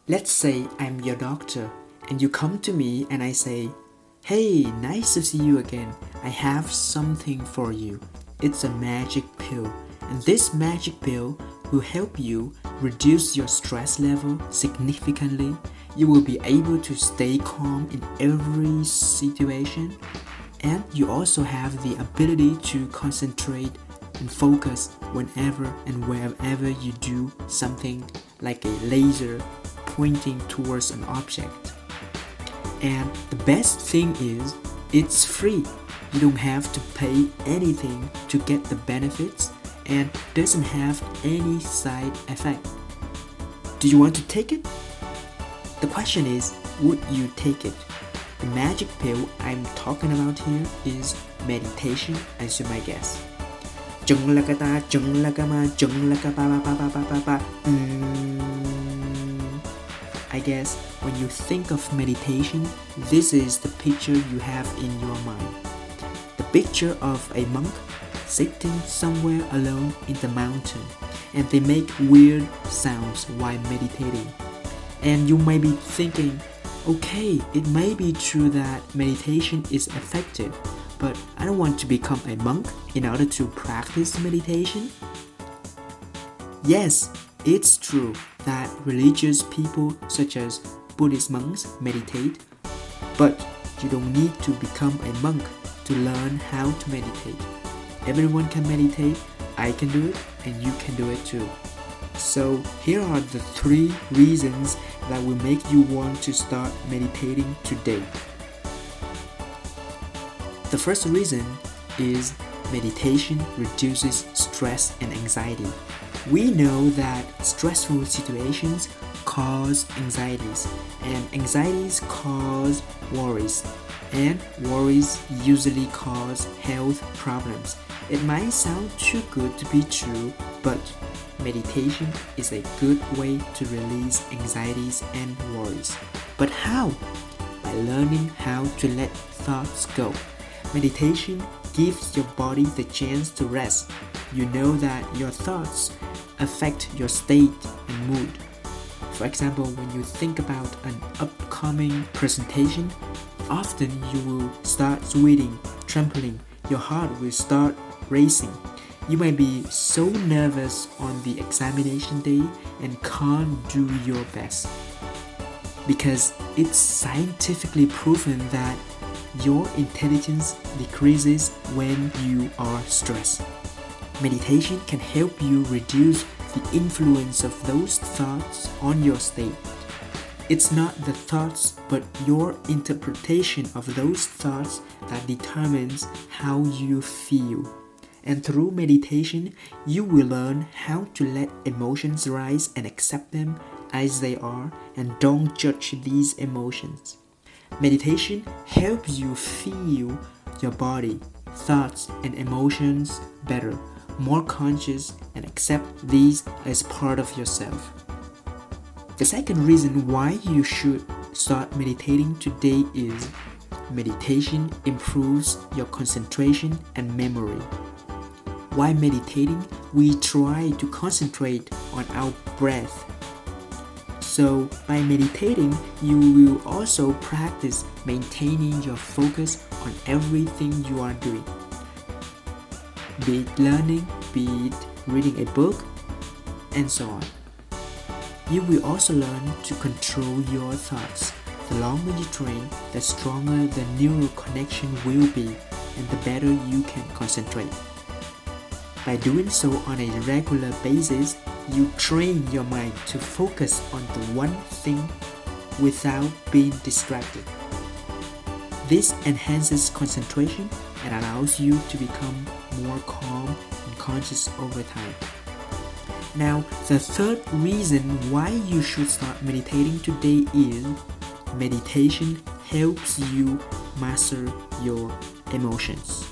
Let's say I'm your doctor and you come to me and I say, "Hey, nice to see you again. I have something for you. It's a magic pill, and this magic pill will help you reduce your stress level significantly. You will be able to stay calm in every situation, and you also have the ability to concentrate and focus whenever and wherever you do something like a laser pointing towards an object. And the best thing is, it's free. You don't have to pay anything to get the benefits and doesn't have any side effect. Do you want to take it? The question is, would you take it? The magic pill I'm talking about here is meditation, as you might guess. Chừng là cái ta, chừng là cái ma, chừng là cái ba. I guess when you think of meditation, this is the picture you have in your mind. The picture of a monk sitting somewhere alone in the mountain, and they make weird sounds while meditating. And you may be thinking, okay, it may be true that meditation is effective, but I don't want to become a monk in order to practice meditation. Yes, it's true that religious people such as Buddhist monks meditate, but you don't need to become a monk to learn how to meditate. Everyone can meditate, I can do it, and you can do it too. So here are the 3 reasons that will make you want to start meditating today. The first reason is meditation reduces stress and anxiety. We know that stressful situations cause anxieties, and anxieties cause worries, and worries usually cause health problems. It might sound too good to be true, but meditation is a good way to release anxieties and worries. But how? By learning how to let thoughts go. Meditation gives your body the chance to rest. You know that your thoughts affect your state and mood. For example, when you think about an upcoming presentation, often you will start sweating, trembling, your heart will start racing. You might be so nervous on the examination day and can't do your best. Because it's scientifically proven that your intelligence decreases when you are stressed. Meditation can help you reduce the influence of those thoughts on your state. It's not the thoughts, but your interpretation of those thoughts that determines how you feel. And through meditation, you will learn how to let emotions rise and accept them as they are, and don't judge these emotions. Meditation helps you feel your body, thoughts, and emotions better, more conscious, and accept these as part of yourself. The second reason why you should start meditating today is meditation improves your concentration and memory. While meditating, we try to concentrate on our breath. So, by meditating, you will also practice maintaining your focus on everything you are doing. Be it learning, be it reading a book, and so on. You will also learn to control your thoughts. The longer you train, the stronger the neural connection will be, and the better you can concentrate. By doing so on a regular basis, you train your mind to focus on the one thing without being distracted. This enhances concentration and allows you to become more calm and conscious over time. Now, the third reason why you should start meditating today is meditation helps you master your emotions.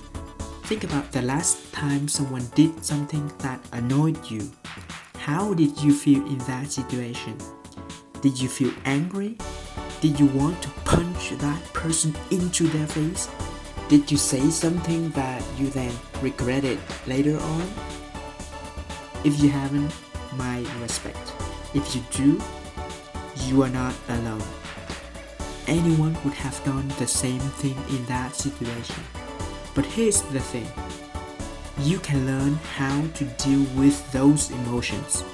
Think about the last time someone did something that annoyed you. How did you feel in that situation? Did you feel angry? Did you want to punch that person into their face? Did you say something that you then regretted later on? If you haven't, my respect. If you do, you are not alone. Anyone would have done the same thing in that situation. But here's the thing. You can learn how to deal with those emotions.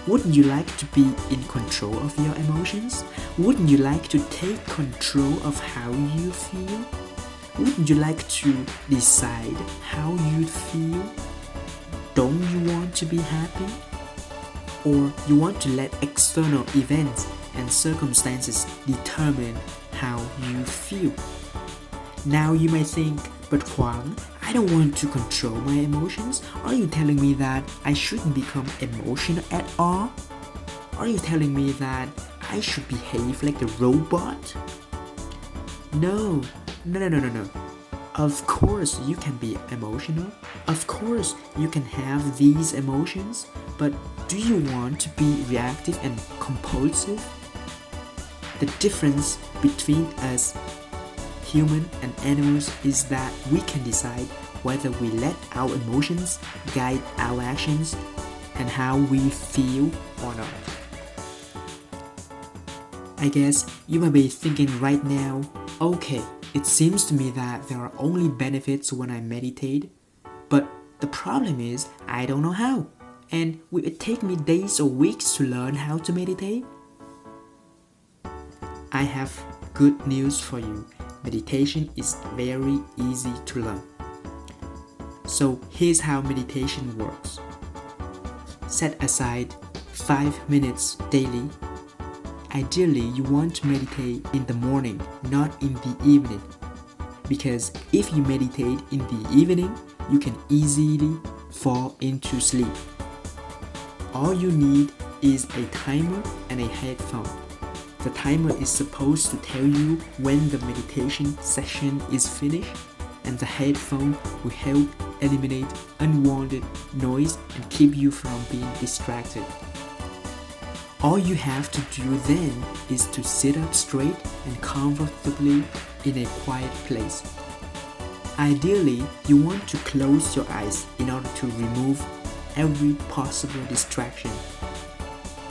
Wouldn't you like to be in control of your emotions? Wouldn't you like to take control of how you feel? Wouldn't you like to decide how you'd feel? Don't you want to be happy? Or you want to let external events and circumstances determine how you feel? Now you may think, but Huang, I don't want to control my emotions. Are you telling me that I shouldn't become emotional at all? Are you telling me that I should behave like a robot? No. Of course you can be emotional. Of course you can have these emotions. But do you want to be reactive and compulsive? The difference between us human and animals is that we can decide whether we let our emotions guide our actions and how we feel or not. I guess you might be thinking right now, okay, it seems to me that there are only benefits when I meditate, but the problem is I don't know how, and will it take me days or weeks to learn how to meditate? I have good news for you. Meditation is very easy to learn. So here's how meditation works. Set aside 5 minutes daily. Ideally, you want to meditate in the morning, not in the evening. Because if you meditate in the evening, you can easily fall into sleep. All you need is a timer and a headphone. The timer is supposed to tell you when the meditation session is finished, and the headphone will help eliminate unwanted noise and keep you from being distracted. All you have to do then is to sit up straight and comfortably in a quiet place. Ideally, you want to close your eyes in order to remove every possible distraction.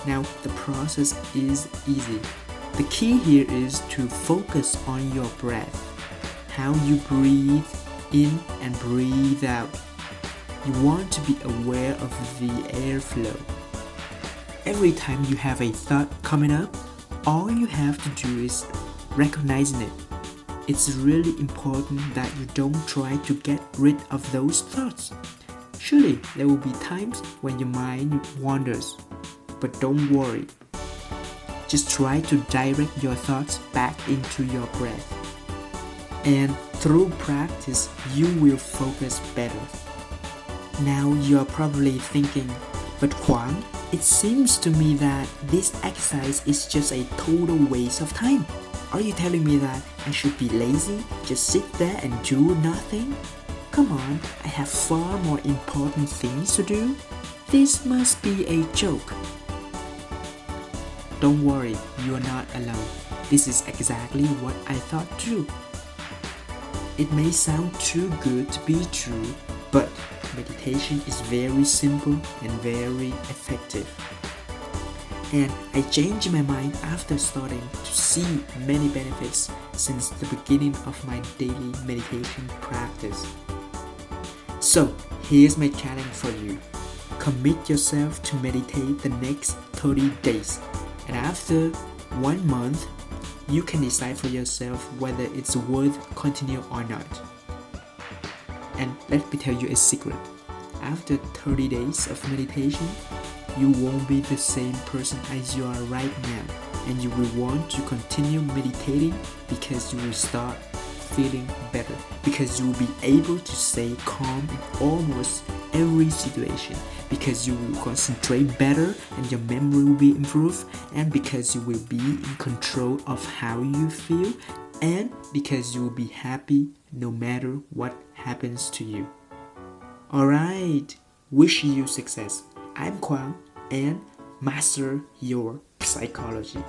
Now, the process is easy. The key here is to focus on your breath, how you breathe in and breathe out. You want to be aware of the airflow. Every time you have a thought coming up, all you have to do is recognizing it. It's really important that you don't try to get rid of those thoughts. Surely there will be times when your mind wanders, but don't worry. Just try to direct your thoughts back into your breath. And through practice, you will focus better. Now you're probably thinking, but Huang, it seems to me that this exercise is just a total waste of time. Are you telling me that I should be lazy, just sit there and do nothing? Come on, I have far more important things to do. This must be a joke. Don't worry, you are not alone. This is exactly what I thought too. It may sound too good to be true, but meditation is very simple and very effective. And I changed my mind after starting to see many benefits since the beginning of my daily meditation practice. So, here's my challenge for you. Commit yourself to meditate the next 30 days. And after 1 month, you can decide for yourself whether it's worth continuing or not. And let me tell you a secret. After 30 days of meditation, you won't be the same person as you are right now. And you will want to continue meditating because you will start feeling better. Because you will be able to stay calm in almost every situation. Because you will concentrate better and your memory will be improved, and because you will be in control of how you feel, and because you will be happy no matter what happens to you. Alright, wish you success. I'm Kwang and master your psychology.